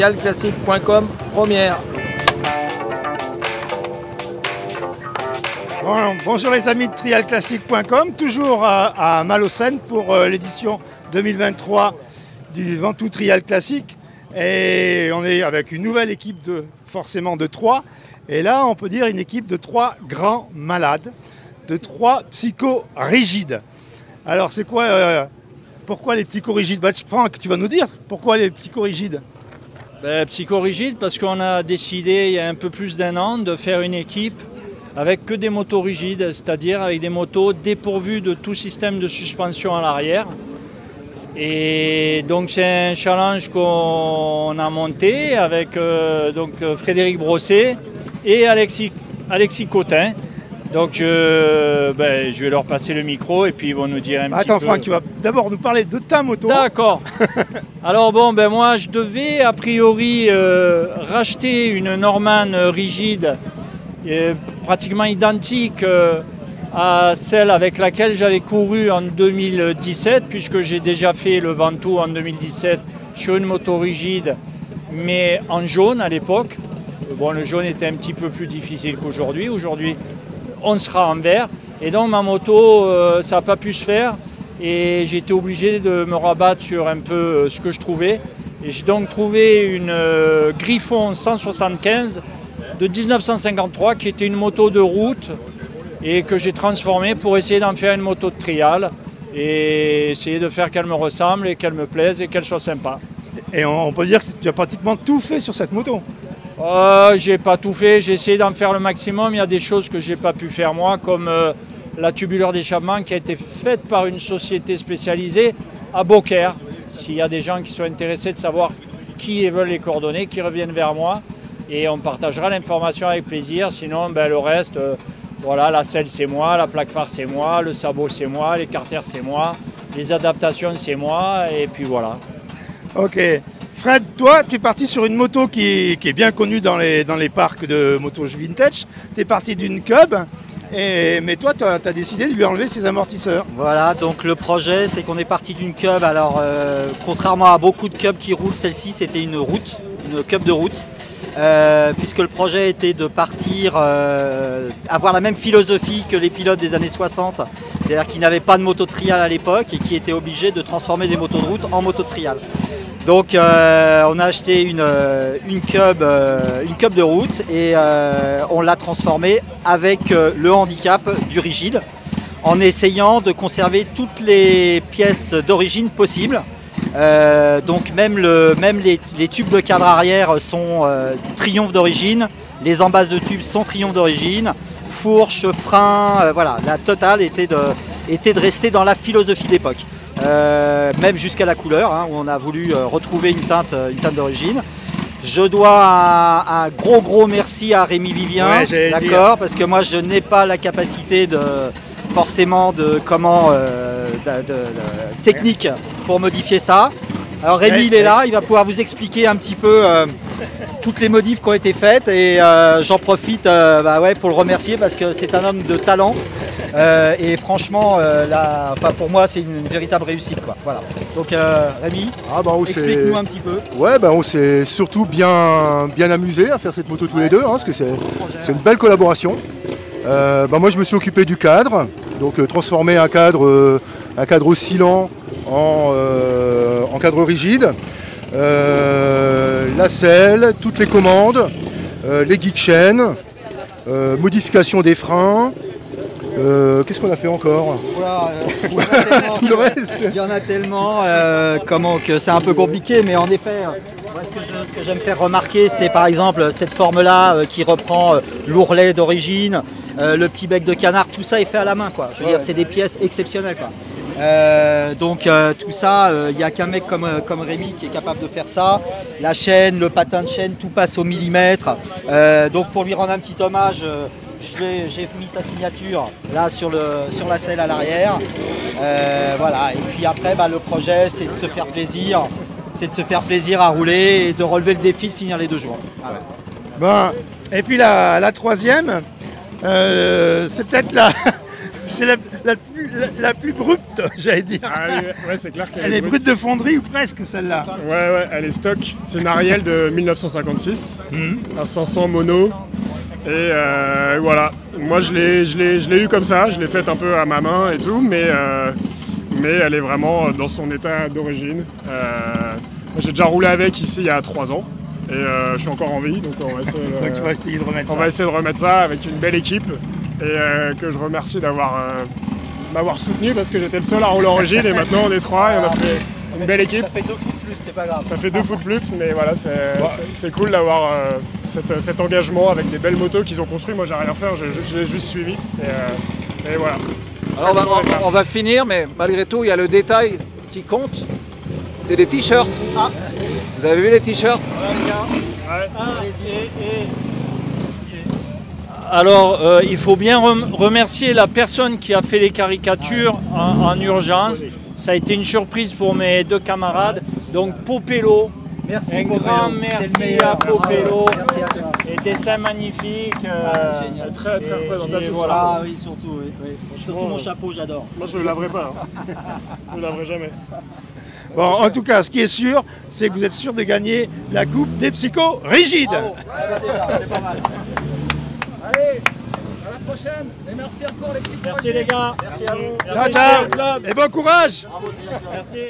trialclassique.com première. Bon, bonjour les amis de trialclassique.com, toujours à Malaucène pour l'édition 2023 du Ventoux Trial Classique. Et on est avec une nouvelle équipe forcément de 3. Et là, on peut dire une équipe de 3 grands malades, de 3 psychorigides. Alors c'est quoi, pourquoi les psychorigides? Franck, tu vas nous dire pourquoi les psychorigides? Psychorigide parce qu'on a décidé il y a un peu plus d'1 an de faire une équipe avec que des motos rigides, c'est-à-dire avec des motos dépourvues de tout système de suspension à l'arrière. Et donc c'est un challenge qu'on a monté avec Frédéric Brosset et Alexis Cotin. Donc je vais leur passer le micro et puis ils vont nous dire un petit peu... Attends Franck, tu vas d'abord nous parler de ta moto. D'accord. Alors moi je devais a priori racheter une Norman rigide pratiquement identique à celle avec laquelle j'avais couru en 2017, puisque j'ai déjà fait le Ventoux en 2017 sur une moto rigide, mais en jaune à l'époque. Bon, le jaune était un petit peu plus difficile qu'aujourd'hui. Aujourd'hui, on sera en vert. Et donc ma moto, ça n'a pas pu se faire. Et j'ai été obligé de me rabattre sur un peu ce que je trouvais. Et j'ai donc trouvé une Griffon 175 de 1953 qui était une moto de route et que j'ai transformée pour essayer d'en faire une moto de trial et essayer de faire qu'elle me ressemble et qu'elle me plaise et qu'elle soit sympa. Et on peut dire que tu as pratiquement tout fait sur cette moto. J'ai pas tout fait, j'ai essayé d'en faire le maximum. Il y a des choses que j'ai pas pu faire moi, comme la tubulure d'échappement qui a été faite par une société spécialisée à Beaucaire. S'il y a des gens qui sont intéressés de savoir qui veulent les coordonnées, qui reviennent vers moi. Et on partagera l'information avec plaisir. Sinon, le reste, voilà, la selle c'est moi, la plaque phare c'est moi, le sabot c'est moi, les carters c'est moi, les adaptations c'est moi, et puis voilà. Ok. Fred, toi, tu es parti sur une moto qui est bien connue dans les parcs de motos vintage. Tu es parti d'une Cub, mais toi, tu as décidé de lui enlever ses amortisseurs. Voilà, donc le projet, c'est qu'on est parti d'une Cub. Alors, contrairement à beaucoup de Cubs qui roulent, celle-ci, c'était une Cub de route. Puisque le projet était de partir, avoir la même philosophie que les pilotes des années 60, c'est-à-dire qui n'avaient pas de moto de trial à l'époque et qui étaient obligés de transformer des motos de route en moto de trial. Donc on a acheté une Cub de route et on l'a transformée avec le handicap du rigide en essayant de conserver toutes les pièces d'origine possibles. Donc même les tubes de cadre arrière sont triomphe d'origine, les embasses de tubes sont triomphe d'origine, fourche, frein, voilà, la totale était de rester dans la philosophie d'époque. Même jusqu'à la couleur, où on a voulu retrouver une teinte d'origine. Je dois un gros merci à Rémi Vivien, ouais, d'accord, parce que moi je n'ai pas la capacité forcément technique pour modifier ça. Alors Rémi il est là, il va pouvoir vous expliquer un petit peu toutes les modifs qui ont été faites et j'en profite pour le remercier parce que c'est un homme de talent et franchement pour moi c'est une véritable réussite quoi. Voilà. Donc Rémi, explique-nous un petit peu. Ouais, on s'est surtout bien amusé à faire cette moto tous les deux, parce que c'est une belle collaboration. Moi je me suis occupé du cadre, donc transformer un cadre oscillant en cadre rigide, la selle, toutes les commandes, les guides chaînes, modification des freins. Qu'est-ce qu'on a fait encore? Tout le reste. Il y en a tellement que c'est un peu compliqué, mais en effet, ce que j'aime faire remarquer, c'est par exemple cette forme-là qui reprend l'ourlet d'origine, le petit bec de canard, tout ça est fait à la main, quoi. Je veux dire, c'est des pièces exceptionnelles, quoi. Tout ça, il n'y a qu'un mec comme Rémi qui est capable de faire ça. La chaîne, le patin de chaîne, tout passe au millimètre. Donc pour lui rendre un petit hommage, j'ai mis sa signature là sur la selle à l'arrière. Voilà. Et puis après, le projet, c'est de se faire plaisir. C'est de se faire plaisir à rouler et de relever le défi de finir les 2 jours. Voilà. Bon, et puis la troisième, c'est peut-être c'est la plus brute, j'allais dire. Ah, ouais, c'est clair qu'elle Elle est brute de fonderie ou presque celle-là. Ouais, elle est stock. C'est une Ariel de 1956, un 500 mono. Et voilà, moi je l'ai eu comme ça, je l'ai faite un peu à ma main et tout, mais elle est vraiment dans son état d'origine. J'ai déjà roulé avec ici il y a 3 ans. Et je suis encore en vie, donc on va essayer, Donc tu vas essayer de remettre ça. va essayer de remettre ça avec une belle équipe et que je remercie m'avoir soutenu parce que j'étais le seul à rouler en rigide et maintenant on est 3 et on a fait une belle équipe. Ça fait 2 fois de plus, c'est pas grave. Ça fait 2 fois de plus, mais voilà, c'est cool d'avoir cet engagement avec des belles motos qu'ils ont construites. Moi j'ai rien fait, je l'ai juste suivi et voilà. Alors on va finir, mais malgré tout il y a le détail qui compte, c'est les t-shirts. Ah. Vous avez vu les t-shirts? Ouais. Alors, il faut bien remercier la personne qui a fait les caricatures en urgence. Ça a été une surprise pour mes 2 camarades. Donc, Popello, Merci, un Popello. grand merci à Popello. Merci à toi. Et dessin magnifique. Génial. Très représentatif. Voilà. Ah oui, surtout, oui. Surtout mon chapeau, j'adore. Moi je ne le laverai pas, hein. Je ne le laverai jamais. Bon, en tout cas, ce qui est sûr, c'est que vous êtes sûr de gagner la coupe des psychos rigides. Bravo. Déjà, c'est pas mal. Allez, à la prochaine. Et merci encore les petits. Merci les gars. Merci à vous. Ciao, ciao. Et bon courage. Merci.